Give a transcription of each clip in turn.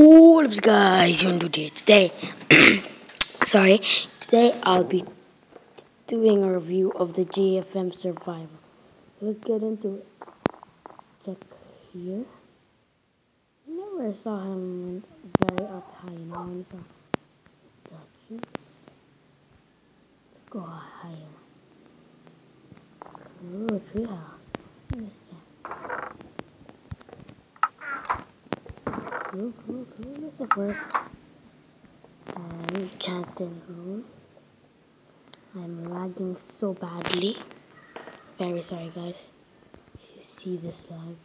What's up, guys? Today, sorry, today I'll be doing a review of the GFM Survivor. Let's get into it. Check here. Never saw him very up high. I only saw Duchess. Let's go higher. Ooh, treehouse. This guy. Cool. This is the first enchanted room. I'm lagging so badly. Very sorry, guys. You see this lag?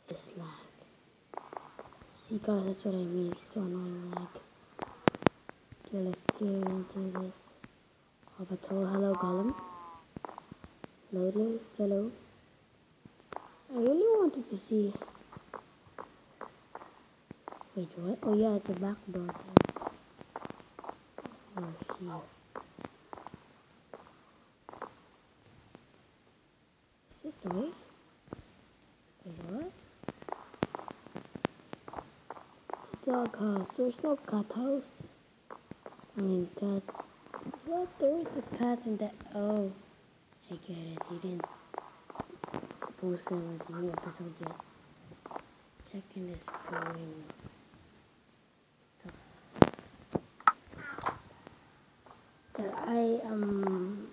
This lag. See, guys, that's what I mean. So annoying lag. Okay, let's get into this. Avatar, hello, Gollum. Loading, hello. I really wanted to see. Wait, what? Oh yeah, it's a back door thing. Oh, here. Is this the way? Wait, what? Dog house. There's no cat house. I mean, cat. What? There is a cat in that. Oh, I get it. He didn't post it with the new episode yet. Checking this viewing stuff. But I am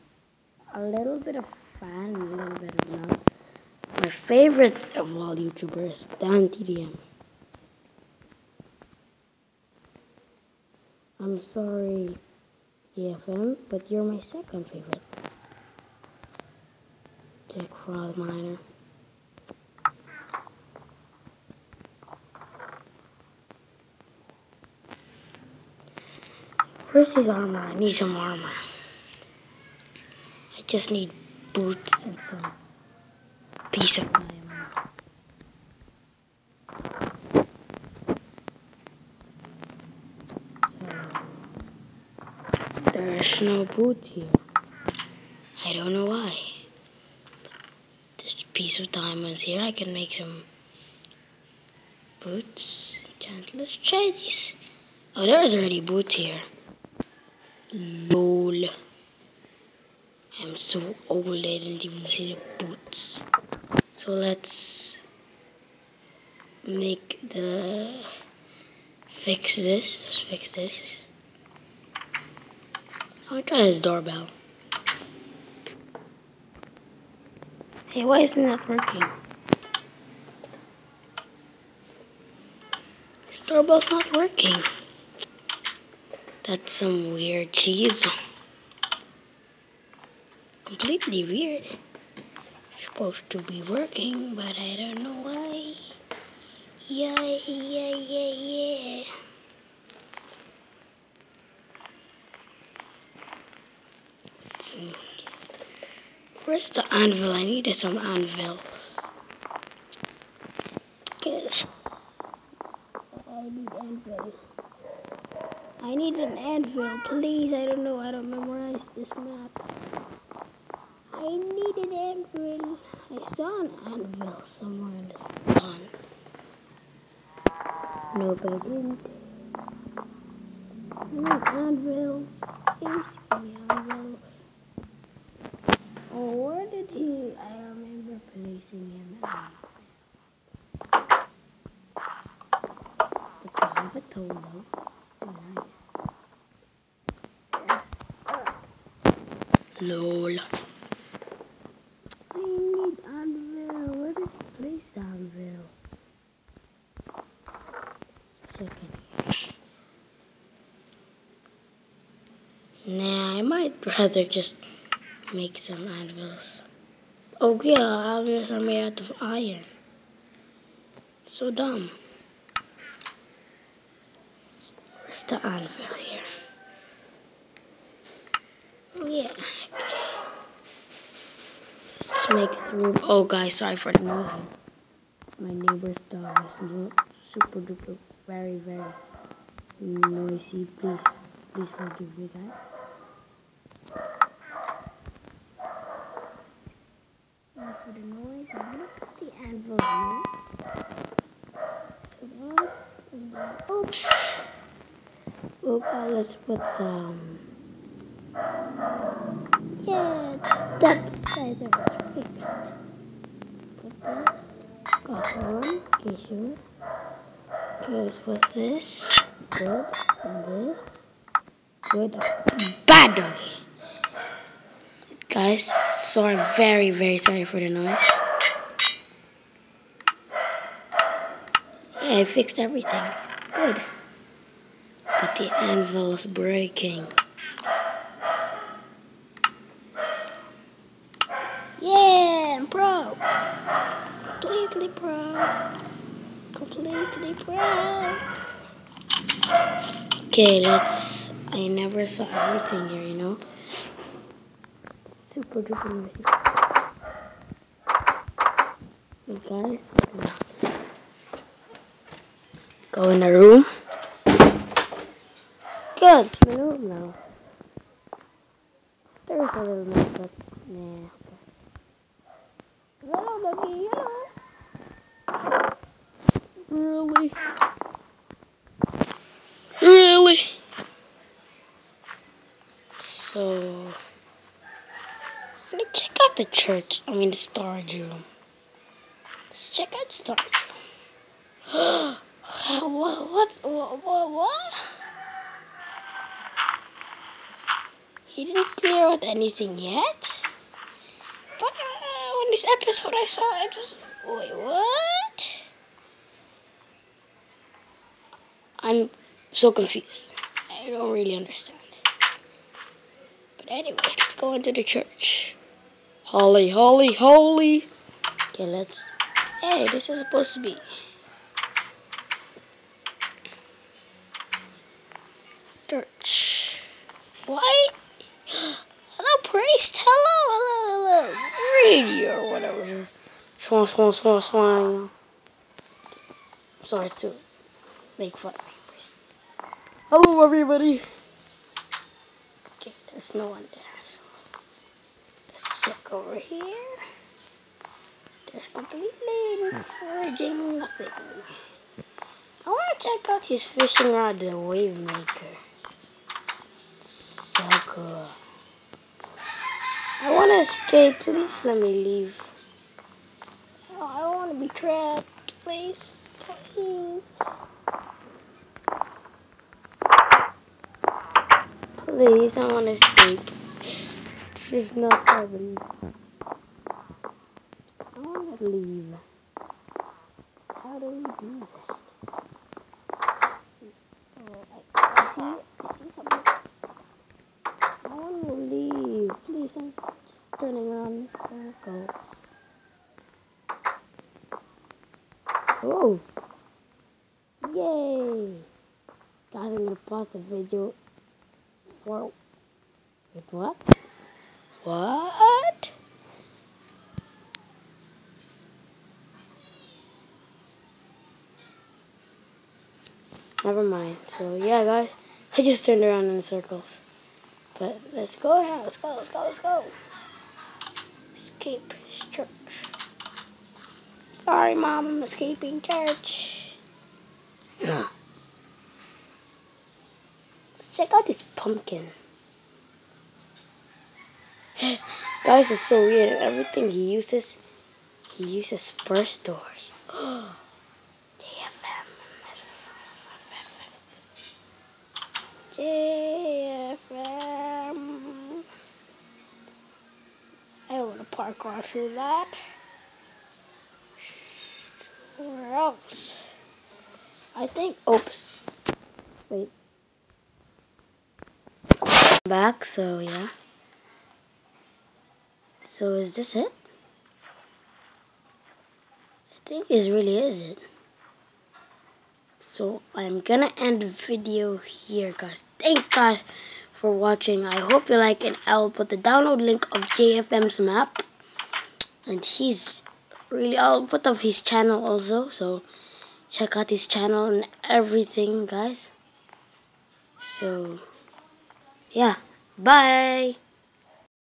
a little bit of fan, a little bit of not. My favorite of all YouTubers, Dan TDM. I'm sorry, DFM, but you're my second favorite. Jack Frog Miner. Where's his armor? I need some armor. I just need boots and some peace of mind. So, there's no boots here. I don't know why. This piece of diamonds here, I can make some boots. Let's try this. Oh, there's already boots here. LOL. I'm so old I didn't even see the boots. So let's make the fix this. Let's fix this. I'll try this doorbell. Hey, why isn't that working? This doorbell's not working. That's some weird cheese. Completely weird. It's supposed to be working, but I don't know why. Yeah. Where's the anvil? I needed some anvils. Yes. I need anvil. I need an anvil, please. I don't know how to memorize this map. I need an anvil. I saw an anvil somewhere in this pond. Nope, I didn't. I need anvils. Please give me anvils. Oh, where did he? I remember placing him at. The private toll. LOL. I need anvil. Where does he place anvil? Let's check it. Nah, I might rather just make some anvils. Oh yeah, anvils are made out of iron. So dumb. Where's the anvil here? Oh yeah. Okay. Let's make through. Oh guys, sorry for the noise. My neighbor's dog is super duper very noisy. Please forgive me, guys. For the noise, I'm gonna put the anvil here. Oops. Let's put some. Yeah, that side of it fixed. Put this. Got one. Okay, sure. Okay, let's put this. Good. And this. Good. Bad doggy. Guys, sorry, very, very sorry for the noise. Yeah, I fixed everything. Good. But the anvil is breaking. Yeah, I'm pro. Completely pro. Completely pro. Okay, I never saw everything here, you know? Super duper noisy. Hey guys, go in the room. Good. In the room now. There's a little noise, but nah. Hello, doggy. Hello. Really? Really? So, let me check out the church. I mean, the storage room. Let's check out the storage room. What? He didn't clear out anything yet? But on this episode I saw it was... Wait, what? I'm so confused. I don't really understand. But anyways, let's go into the church. Holy. Okay, let's... Hey, this is supposed to be... Church. Why? Hello, priest. Hello. Radio or whatever. Swan. Sorry to make fun of me, priest. Hello, everybody. Okay, there's no one there. So let's check over here. There's completely encouraging nothing. I want to check out his fishing rod, the wave maker. So cool. I want to escape. Please let me leave. Oh, I don't want to be trapped. Please. Please, I want to escape. This is not happening. I want to leave. How do we do that? Oh, I see something. I want to leave. Please, I'm just turning around in circles. Oh! Yay! Guys, I'm gonna pause the video for... Wait, what? What? Never mind. So, yeah, guys. I just turned around in circles. But let's go now. Let's go. Escape church. Sorry, Mom. I'm escaping church. Let's check out this pumpkin. Guys, it's so weird. Everything he uses burst doors. JFM. I don't want to parkour through that. Where else? I think. Oops. Wait. Back. So yeah. So is this it? I think this really is it. So I'm gonna end the video here, guys. Thanks, guys, for watching. I hope you like it. I'll put the download link of JFM's map, and I'll put up his channel also. So check out his channel and everything, guys. So yeah, bye.